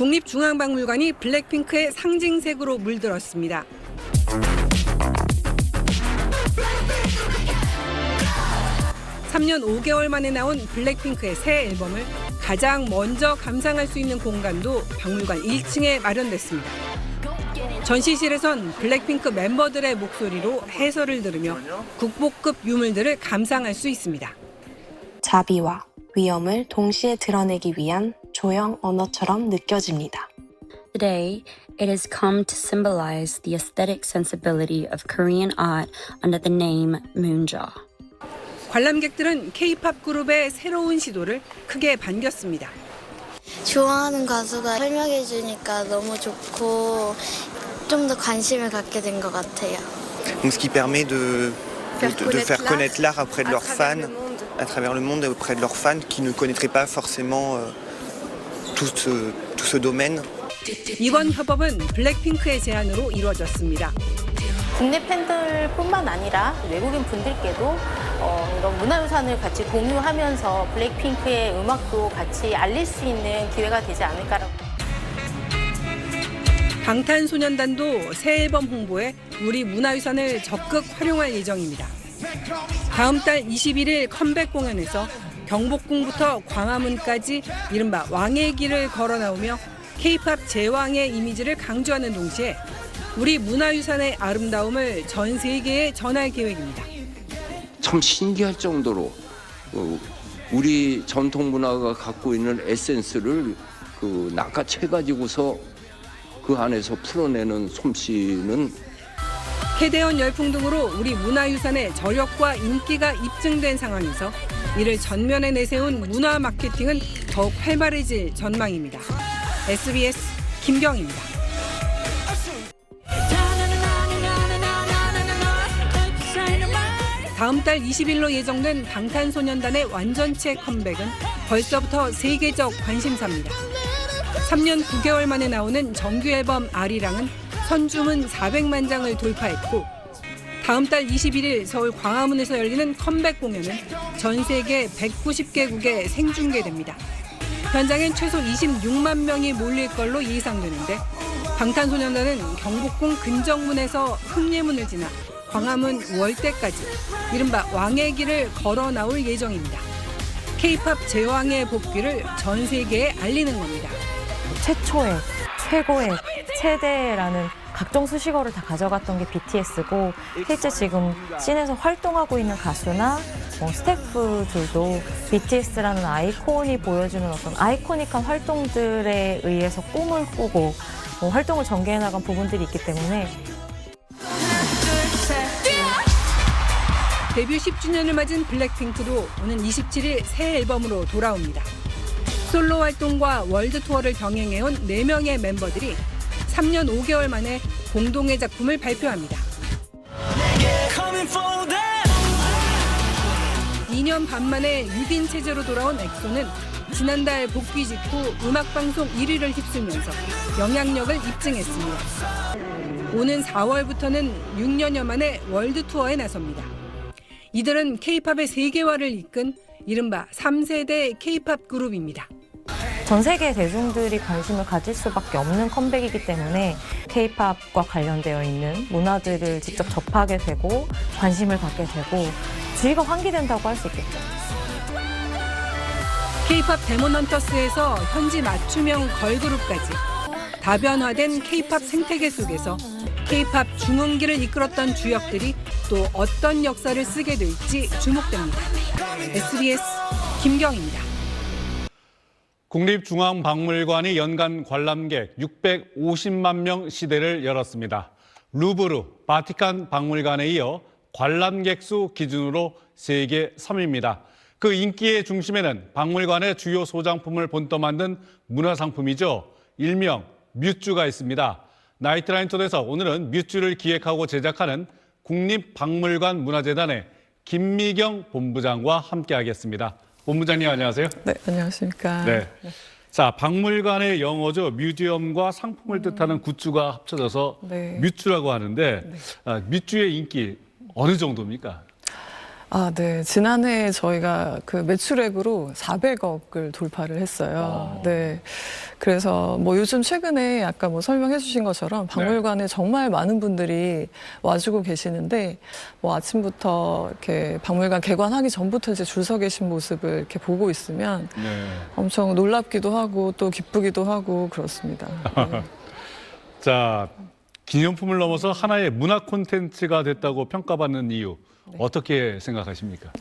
국립중앙박물관이 블랙핑크의 상징색으로 물들었습니다. (3년 5개월) 만에 나온 블랙핑크의 새 앨범을 가장 먼저 감상할 수 있는 공간도 박물관 1층에 마련됐습니다. 전시실에선 블랙핑크 멤버들의 목소리로 해설을 들으며 국보급 유물들을 감상할 수 있습니다. 자비와 위엄을 동시에 드러내기 위한 조형 언어처럼 느껴집니다. Today, it has come to symbolize the aesthetic sensibility of Korean art under the name Moonjaw. 관람객들은 K-팝 그룹의 새로운 시도를 크게 반겼습니다. 좋아하는 가수가 설명해 주니까 너무 좋고 좀 더 관심을 갖게 된 것 같아요. Donc, ce qui permet de faire connaître l'art auprès de leurs fans, à travers le monde et auprès de leurs fans qui ne connaîtraient pas forcément tout ce domaine. 이번 협업은 블랙핑크의 제안으로 이루어졌습니다. 국내 팬들뿐만 아니라 외국인 분들께도 이런 문화유산을 같이 공유하면서 블랙핑크의 음악도 같이 알릴 수 있는 기회가 되지 않을까라고. 방탄소년단도 새 앨범 홍보에 우리 문화유산을 적극 활용할 예정입니다. 다음 달 21일 컴백 공연에서 경복궁부터 광화문까지 이른바 왕의 길을 걸어 나오며 K-팝 제왕의 이미지를 강조하는 동시에 우리 문화유산의 아름다움을 전 세계에 전할 계획입니다. 참 신기할 정도로 우리 전통 문화가 갖고 있는 에센스를 낚아채가지고서 그 안에서 풀어내는 솜씨는 캐대언 열풍 등으로 우리 문화유산의 저력과 인기가 입증된 상황에서 이를 전면에 내세운 문화 마케팅은 더욱 활발해질 전망입니다. SBS 김경입니다. 다음 달 20일로 예정된 방탄소년단의 완전체 컴백은 벌써부터 세계적 관심사입니다. 3년 9개월 만에 나오는 정규 앨범 아리랑은 선주문 400만 장을 돌파했고 다음 달 21일 서울 광화문에서 열리는 컴백 공연은 전 세계 190개국에 생중계됩니다. 현장엔 최소 26만 명이 몰릴 걸로 예상되는데 방탄소년단은 경복궁 근정문에서 흑례문을 지나 광화문 월대까지 이른바 왕의 길을 걸어 나올 예정입니다. K-팝 제왕의 복귀를 전 세계에 알리는 겁니다. 최초의, 최고의, 최대라는 각종 수식어를 다 가져갔던 게 BTS고 실제 지금 씬에서 활동하고 있는 가수나 스태프들도 BTS라는 아이콘이 보여주는 어떤 아이코닉한 활동들에 의해서 꿈을 꾸고 활동을 전개해 나간 부분들이 있기 때문에 데뷔 10주년을 맞은 블랙핑크도 오는 27일 새 앨범으로 돌아옵니다. 솔로 활동과 월드 투어를 병행해온 4명의 멤버들이 3년 5개월 만에 공동의 작품을 발표합니다. 2년 반 만에 6인 체제로 돌아온 엑소는 지난달 복귀 직후 음악방송 1위를 휩쓸면서 영향력을 입증했습니다. 오는 4월부터는 6년여 만에 월드 투어에 나섭니다. 이들은 K-팝의 세계화를 이끈 이른바 3세대 K-팝 그룹입니다. 전 세계 대중들이 관심을 가질 수밖에 없는 컴백이기 때문에 K-팝과 관련되어 있는 문화들을 직접 접하게 되고 관심을 갖게 되고 주의가 환기된다고 할 수 있겠죠. K-팝 데몬 헌터스에서 현지 맞춤형 걸그룹까지 다변화된 K-팝 생태계 속에서 K-팝 중흥기를 이끌었던 주역들이 또 어떤 역사를 쓰게 될지 주목됩니다. SBS 김경입니다. 국립중앙박물관이 연간 관람객 650만 명 시대를 열었습니다. 루브르, 바티칸 박물관에 이어 관람객 수 기준으로 세계 3위입니다. 그 인기의 중심에는 박물관의 주요 소장품을 본떠 만든 문화상품이죠. 일명 뮤즈가 있습니다. 나이트라인 톤에서 오늘은 뮤즈를 기획하고 제작하는 국립박물관 문화재단의 김미경 본부장과 함께하겠습니다. 본부장님 안녕하세요. 네, 안녕하십니까. 네. 자, 박물관의 영어죠. 뮤지엄과 상품을 뜻하는 굿즈가 합쳐져서 네. 뮤즈라고 하는데 뮤즈의 인기 어느 정도입니까? 네. 지난해 저희가 그 매출액으로 400억을 돌파를 했어요. 네. 그래서 뭐 요즘 최근에 아까 뭐 설명해 주신 것처럼 박물관에 정말 많은 분들이 와주고 계시는데 뭐 아침부터 이렇게 박물관 개관하기 전부터 이제 줄 서 계신 모습을 이렇게 보고 있으면 엄청 놀랍기도 하고 또 기쁘기도 하고 그렇습니다. 네. 자, 기념품을 넘어서 하나의 문화 콘텐츠가 됐다고 평가받는 이유 어떻게 생각하십니까?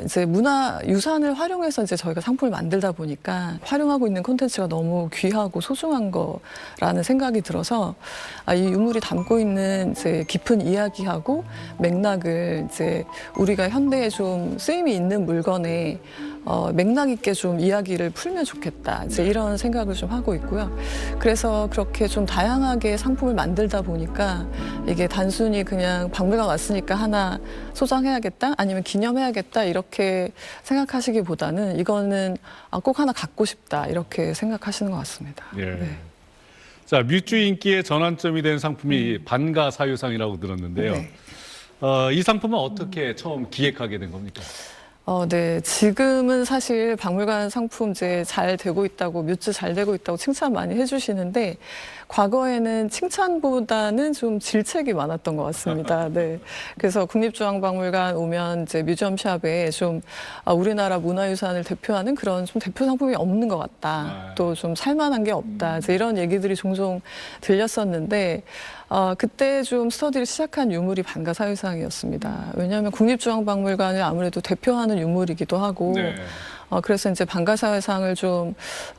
이제 문화유산을 활용해서 이제 저희가 상품을 만들다 보니까 활용하고 있는 콘텐츠가 너무 귀하고 소중한 거라는 생각이 들어서 이 유물이 담고 있는 이제 깊은 이야기하고 맥락을 이제 우리가 현대에 좀 쓰임이 있는 물건에 맥락 있게 좀 이야기를 풀면 좋겠다. 이제 이런 생각을 좀 하고 있고요. 그래서 그렇게 좀 다양하게 상품을 만들다 보니까 이게 단순히 그냥 박물관 왔으니까 하나 소장해야겠다, 아니면 기념해야겠다 이렇게 생각하시기보다는 이거는 꼭 하나 갖고 싶다 이렇게 생각하시는 것 같습니다. 예. 네. 자, 뮤즈 인기의 전환점이 된 상품이 반가사유상이라고 들었는데요. 네. 이 상품은 어떻게 처음 기획하게 된 겁니까? 네. 지금은 사실 박물관 상품 이제 잘 되고 있다고, 뮤즈 잘 되고 있다고 칭찬 많이 해주시는데, 과거에는 칭찬보다는 좀 질책이 많았던 것 같습니다. 네. 그래서 국립중앙박물관 오면 이제 뮤지엄샵에 좀 우리나라 문화유산을 대표하는 그런 좀 대표 상품이 없는 것 같다. 또 좀 살만한 게 없다. 이제 이런 얘기들이 종종 들렸었는데, 그때 좀 스터디를 시작한 유물이 반가사유상이었습니다. 왜냐하면 국립중앙박물관을 아무래도 대표하는 유물이기도 하고, 그래서 이제 반가사유상을 좀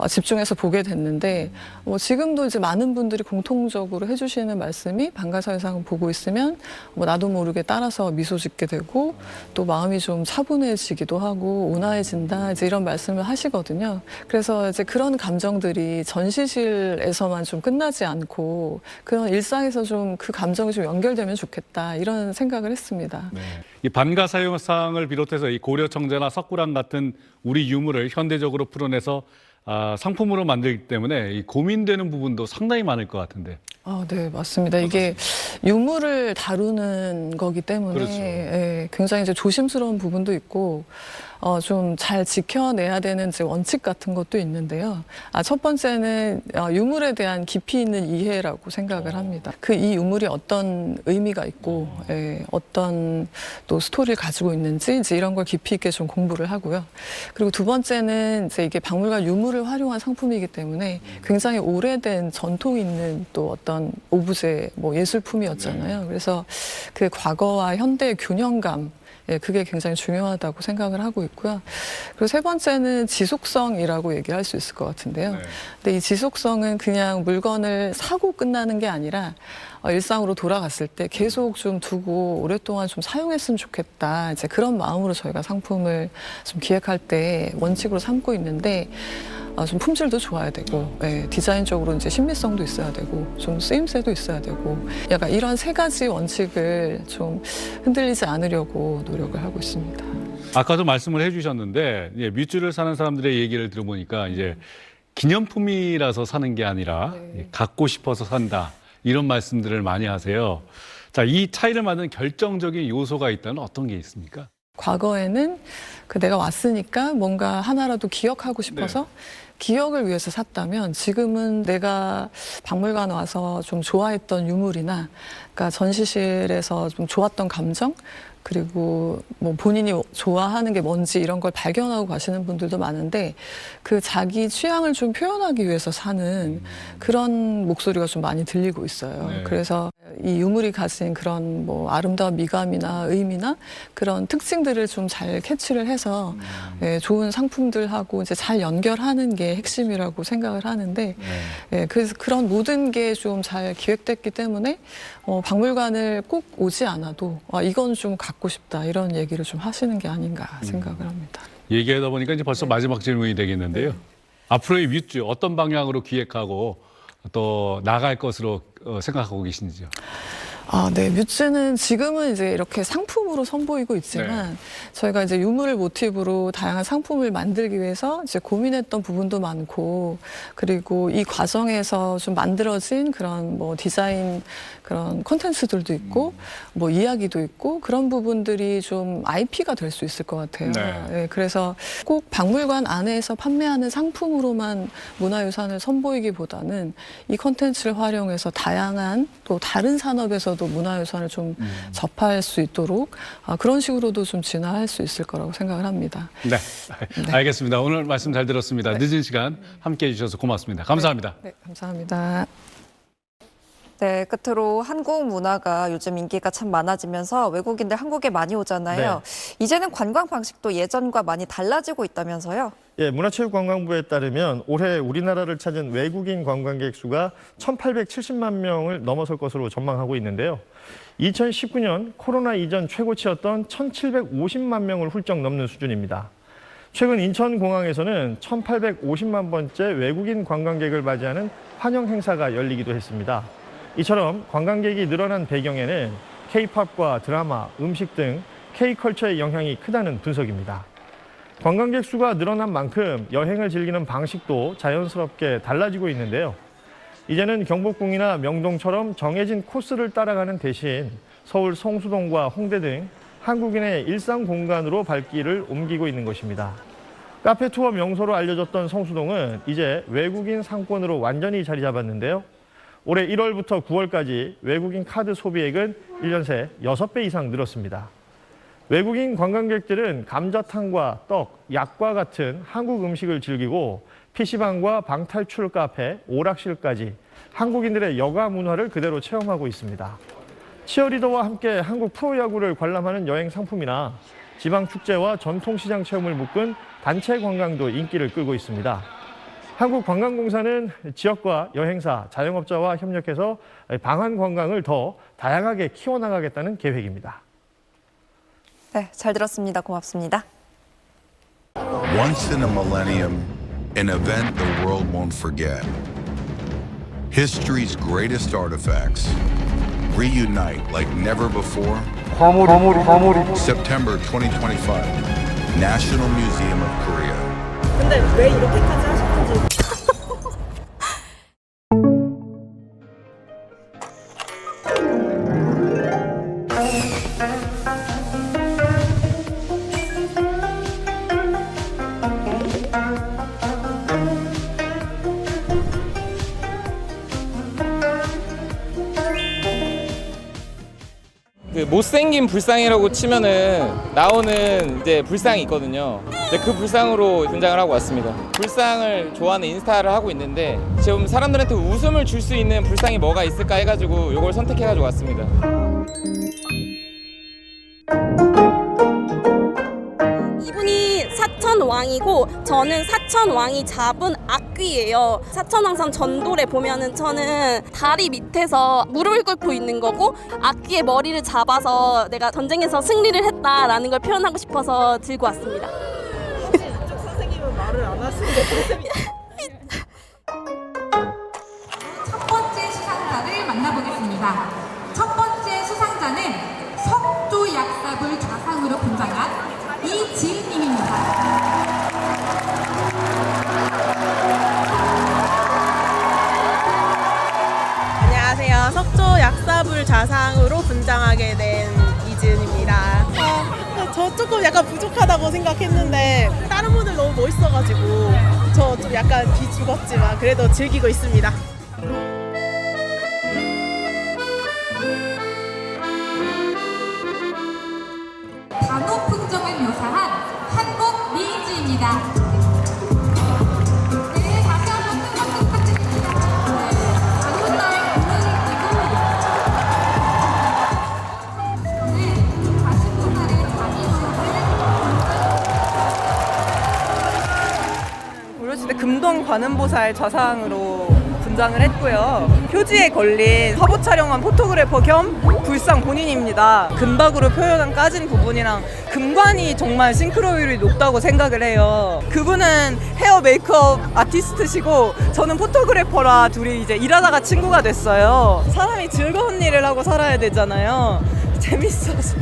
집중해서 보게 됐는데, 뭐 지금도 이제 많은 분들이 공통적으로 해주시는 말씀이 반가사유상을 보고 있으면 뭐 나도 모르게 따라서 미소 짓게 되고 또 마음이 좀 차분해지기도 하고 온화해진다, 이제 이런 말씀을 하시거든요. 그래서 이제 그런 감정들이 전시실에서만 좀 끝나지 않고 그런 일상에서 좀 그 감정이 좀 연결되면 좋겠다, 이런 생각을 했습니다. 네. 이 반가사유상을 비롯해서 이 고려청자나 석굴암 같은 우리 유물을 현대적으로 풀어내서 상품으로 만들기 때문에 이 고민되는 부분도 상당히 많을 것 같은데. 네, 맞습니다. 이게 유물을 다루는 거기 때문에 그렇죠. 예, 굉장히 이제 조심스러운 부분도 있고 좀 잘 지켜내야 되는 이제 원칙 같은 것도 있는데요. 첫 번째는 유물에 대한 깊이 있는 이해라고 생각을 합니다. 이 유물이 어떤 의미가 있고 어떤 또 스토리를 가지고 있는지 이제 이런 걸 깊이 있게 좀 공부를 하고요. 그리고 두 번째는 이제 이게 박물관 유물을 활용한 상품이기 때문에 굉장히 오래된 전통 있는 또 어떤 오브제, 뭐 예술품이었잖아요. 그래서 그 과거와 현대의 균형감, 그게 굉장히 중요하다고 생각을 하고 있고요. 그리고 세 번째는 지속성이라고 얘기할 수 있을 것 같은데요. 근데 이 지속성은 그냥 물건을 사고 끝나는 게 아니라 일상으로 돌아갔을 때 계속 좀 두고 오랫동안 좀 사용했으면 좋겠다, 이제 그런 마음으로 저희가 상품을 좀 기획할 때 원칙으로 삼고 있는데, 좀 품질도 좋아야 되고, 디자인적으로 이제 신미성도 있어야 되고, 좀 쓰임새도 있어야 되고, 약간 이런 세 가지 원칙을 좀 흔들리지 않으려고 노력을 하고 있습니다. 아까도 말씀을 해주셨는데, 뮤즈를 사는 사람들의 얘기를 들어보니까 이제 기념품이라서 사는 게 아니라 갖고 싶어서 산다, 이런 말씀들을 많이 하세요. 자, 이 차이를 만드는 결정적인 요소가 있다면 어떤 게 있습니까? 과거에는 내가 왔으니까 뭔가 하나라도 기억하고 싶어서 기억을 위해서 샀다면, 지금은 내가 박물관 와서 좀 좋아했던 유물이나, 그러니까 전시실에서 좀 좋았던 감정, 그리고 뭐 본인이 좋아하는 게 뭔지 이런 걸 발견하고 가시는 분들도 많은데, 그 자기 취향을 좀 표현하기 위해서 사는 그런 목소리가 좀 많이 들리고 있어요. 그래서 이 유물이 가진 그런 뭐 아름다운 미감이나 의미나 그런 특징들을 좀 잘 캐치를 해서 좋은 상품들하고 이제 잘 연결하는 게 핵심이라고 생각을 하는데, 그래서 그런 모든 게 좀 잘 기획됐기 때문에 박물관을 꼭 오지 않아도 이건 좀 갖고 싶다, 이런 얘기를 좀 하시는 게 아닌가 생각을 합니다. 얘기하다 보니까 이제 벌써 마지막 질문이 되겠는데요. 앞으로의 뮤즈 어떤 방향으로 기획하고 또 나갈 것으로 생각하고 계신지요? 네, 뮤즈는 지금은 이제 이렇게 상품으로 선보이고 있지만 저희가 이제 유물을 모티브로 다양한 상품을 만들기 위해서 이제 고민했던 부분도 많고, 그리고 이 과정에서 좀 만들어진 그런 뭐 디자인 그런 콘텐츠들도 있고 뭐 이야기도 있고, 그런 부분들이 좀 IP가 될 수 있을 것 같아요. 네, 그래서 꼭 박물관 안에서 판매하는 상품으로만 문화유산을 선보이기보다는 이 콘텐츠를 활용해서 다양한 또 다른 산업에서도 문화유산을 좀 접할 수 있도록 그런 식으로도 좀 진화할 수 있을 거라고 생각을 합니다. 네, 알겠습니다. 오늘 말씀 잘 들었습니다. 늦은 시간 함께해 주셔서 고맙습니다. 감사합니다. 네, 감사합니다. 네, 끝으로 한국 문화가 요즘 인기가 참 많아지면서 외국인들 한국에 많이 오잖아요. 이제는 관광 방식도 예전과 많이 달라지고 있다면서요? 예, 문화체육관광부에 따르면 올해 우리나라를 찾은 외국인 관광객 수가 1,870만 명을 넘어설 것으로 전망하고 있는데요. 2019년 코로나 이전 최고치였던 1,750만 명을 훌쩍 넘는 수준입니다. 최근 인천공항에서는 1,850만 번째 외국인 관광객을 맞이하는 환영 행사가 열리기도 했습니다. 이처럼 관광객이 늘어난 배경에는 K-팝과 드라마, 음식 등 K-컬처의 영향이 크다는 분석입니다. 관광객 수가 늘어난 만큼 여행을 즐기는 방식도 자연스럽게 달라지고 있는데요. 이제는 경복궁이나 명동처럼 정해진 코스를 따라가는 대신 서울 성수동과 홍대 등 한국인의 일상 공간으로 발길을 옮기고 있는 것입니다. 카페 투어 명소로 알려졌던 성수동은 이제 외국인 상권으로 완전히 자리 잡았는데요. 올해 1월부터 9월까지 외국인 카드 소비액은 1년 새 6배 이상 늘었습니다. 외국인 관광객들은 감자탕과 떡, 약과 같은 한국 음식을 즐기고 PC방과 방탈출 카페, 오락실까지 한국인들의 여가 문화를 그대로 체험하고 있습니다. 치어리더와 함께 한국 프로야구를 관람하는 여행 상품이나 지방축제와 전통시장 체험을 묶은 단체 관광도 인기를 끌고 있습니다. 한국관광공사는 지역과 여행사, 자영업자와 협력해서 방한 관광을 더 다양하게 키워나가겠다는 계획입니다. 네, 잘 들었습니다. 고맙습니다. Once in a millennium, an event the world won't forget. History's greatest artifacts reunite like never before. September 2025, National Museum of Korea. 근데 왜 이렇게까지 하셨는지. 그 못생긴 불상이라고 치면은 나오는 이제 불상이 있거든요. 그 불상으로 등장을 하고 왔습니다. 불상을 좋아하는 인스타를 하고 있는데 지금 사람들한테 웃음을 줄 수 있는 불상이 뭐가 있을까 해가지고 이걸 선택해가지고 왔습니다. 이분이 사천왕이고 저는 사천왕이 잡은 악귀예요. 사천왕산 전돌에 보면은 저는 다리 밑에서 무릎을 꿇고 있는 거고 악귀의 머리를 잡아서 내가 전쟁에서 승리를 했다라는 걸 표현하고 싶어서 들고 왔습니다. 이쪽 선생님은 말을 안 하시는데 첫 번째 수상자를 만나보겠습니다. 첫 번째 수상자는 석조 약삽을 좌상으로 분장한 이지은님입니다. 안녕하세요. 석조 약삽을 좌상으로 분장하게 된 이지은입니다. 저 조금 약간 부족하다고 생각했는데 다른 분들 너무 멋있어가지고 저 좀 약간 비죽었지만 그래도 즐기고 있습니다. 단오 풍경을 묘사한 한복 미인지입니다. 네, 다시 한번 큰 박수 부탁드립니다. 장문날 공연이고 45살의 고려시대 금동 관음보살 좌상으로 분장을 했고요. 표지에 걸린 화보 촬영한 포토그래퍼 겸 불상 본인입니다. 금박으로 표현한 까진 부분이랑 금관이 정말 싱크로율이 높다고 생각을 해요. 그분은 헤어 메이크업 아티스트시고 저는 포토그래퍼라 둘이 이제 일하다가 친구가 됐어요. 사람이 즐거운 일을 하고 살아야 되잖아요. 재밌어서.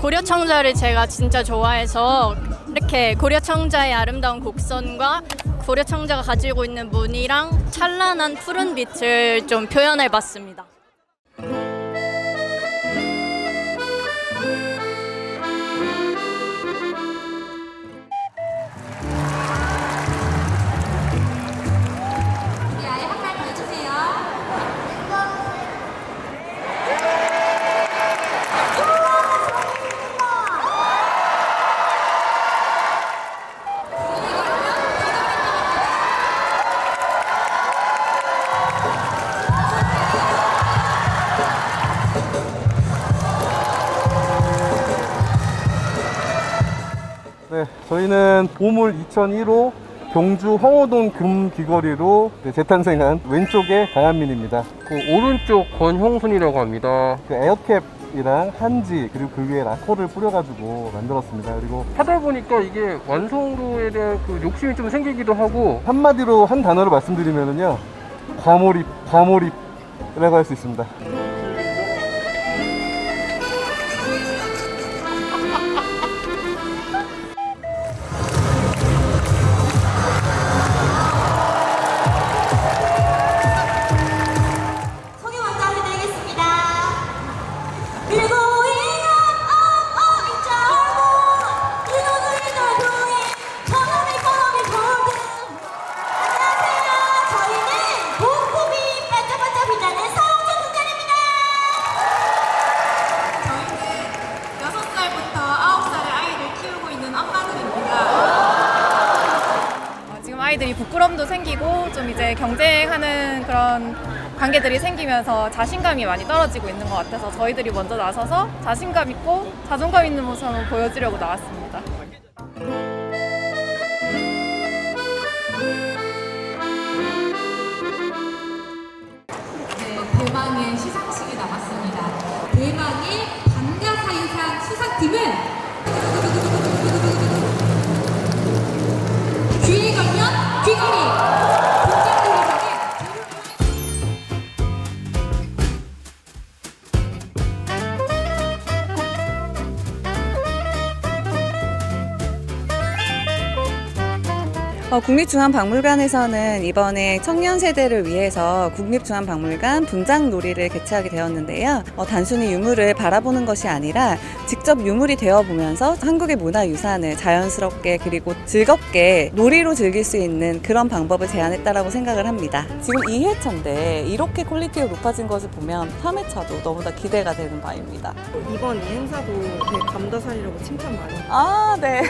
고려청자를 제가 진짜 좋아해서 이렇게 고려청자의 아름다운 곡선과 고려청자가 가지고 있는 무늬랑 찬란한 푸른 빛을 좀 표현해 봤습니다. 네, 저희는 보물 2001호 경주 황호동 금귀걸이로 재탄생한 왼쪽의 강한민입니다. 그 오른쪽 권형순이라고 합니다. 그 에어캡이랑 한지 그리고 그 위에 라코를 뿌려가지고 만들었습니다. 그리고 하다 보니까 이게 완성도에 대한 그 욕심이 좀 생기기도 하고 한마디로 한 단어로 말씀드리면은요, 과몰입이라고 할 수 있습니다. 아이들이 부끄럼도 생기고 좀 이제 경쟁하는 그런 관계들이 생기면서 자신감이 많이 떨어지고 있는 것 같아서 저희들이 먼저 나서서 자신감 있고 자존감 있는 모습을 보여주려고 나왔습니다. 대망의 시상식이 남았습니다. 대망의 방자사유상 수상팀은 귀에 걸면 귀걸이 국립중앙박물관에서는 이번에 청년 세대를 위해서 국립중앙박물관 분장놀이를 개최하게 되었는데요. 단순히 유물을 바라보는 것이 아니라 직접 유물이 되어보면서 한국의 문화유산을 자연스럽게 그리고 즐겁게 놀이로 즐길 수 있는 그런 방법을 제안했다라고 생각을 합니다. 지금 2회차인데 이렇게 퀄리티가 높아진 것을 보면 3회차도 너무나 기대가 되는 바입니다. 이번 이 행사도 되게 감다살이라고 칭찬 많이 네.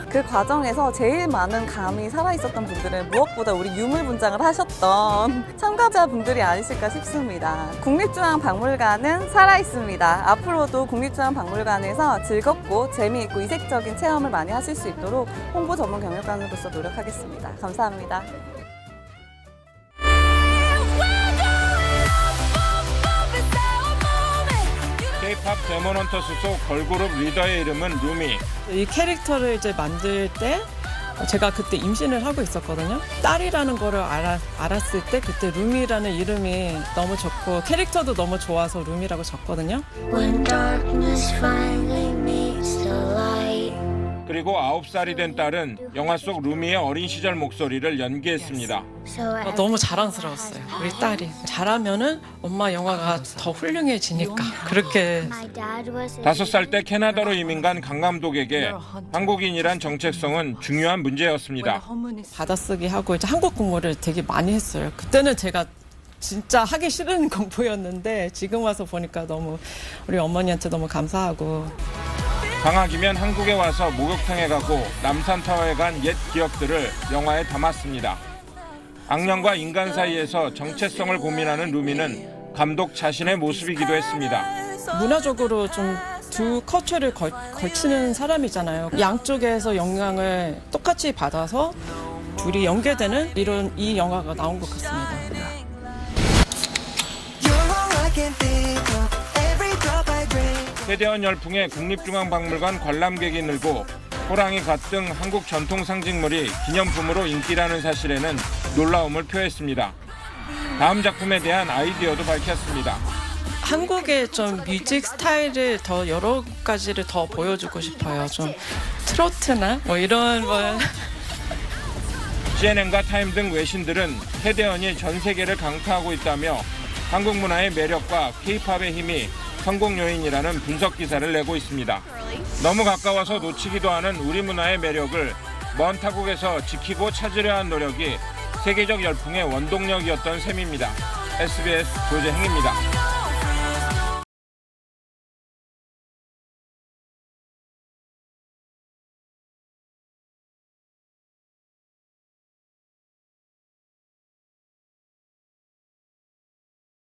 그 과정에서 제일 많은 감이 살아있었던 분들은 무엇보다 우리 유물 분장을 하셨던 참가자분들이 아니실까 싶습니다. 국립중앙박물관은 살아있습니다. 앞으로도 국립중앙박물관에서 즐겁고 재미있고 이색적인 체험을 많이 하실 수 있도록 홍보 전문 경영관으로서 노력하겠습니다. 감사합니다. K-팝 데몬헌터 속 걸그룹 리더의 이름은 루미. 이 캐릭터를 이제 만들 때 제가 그때 임신을 하고 있었거든요. 딸이라는 거를 알았을 때 그때 루미라는 이름이 너무 좋고 캐릭터도 너무 좋아서 루미라고 적거든요. 그리고 9살이 된 딸은 영화 속 루미의 어린 시절 목소리를 연기했습니다. 너무 자랑스러웠어요. 우리 딸이 잘하면은 엄마 영화가 더 훌륭해지니까 그렇게. 5살 때 캐나다로 이민 간 강 감독에게 한국인이란 정체성은 중요한 문제였습니다. 받아쓰기 하고 이제 한국 공부를 되게 많이 했어요. 그때는 제가 진짜 하기 싫은 공부였는데 지금 와서 보니까 너무 우리 어머니한테 너무 감사하고. 방학이면 한국에 와서 목욕탕에 가고 남산타워에 간 옛 기억들을 영화에 담았습니다. 악령과 인간 사이에서 정체성을 고민하는 루미는 감독 자신의 모습이기도 했습니다. 문화적으로 좀 두 커처를 걸치는 사람이잖아요. 양쪽에서 영향을 똑같이 받아서 둘이 연계되는 이 영화가 나온 것 같습니다. 세대원 열풍에 국립중앙박물관 관람객이 늘고 호랑이 갓 등 한국 전통 상징물이 기념품으로 인기라는 사실에는 놀라움을 표했습니다. 다음 작품에 대한 아이디어도 밝혔습니다. 한국의 좀 뮤직 스타일을 더 여러 가지를 더 보여주고 싶어요. 좀 트로트나 뭐 이런 CNN과 타임 등 외신들은 태대원이 전 세계를 강타하고 있다며 한국 문화의 매력과 K-팝의 힘이 성공 요인이라는 분석 기사를 내고 있습니다. 너무 가까워서 놓치기도 하는 우리 문화의 매력을 먼 타국에서 지키고 찾으려 한 노력이 세계적 열풍의 원동력이었던 셈입니다. SBS 조재행입니다.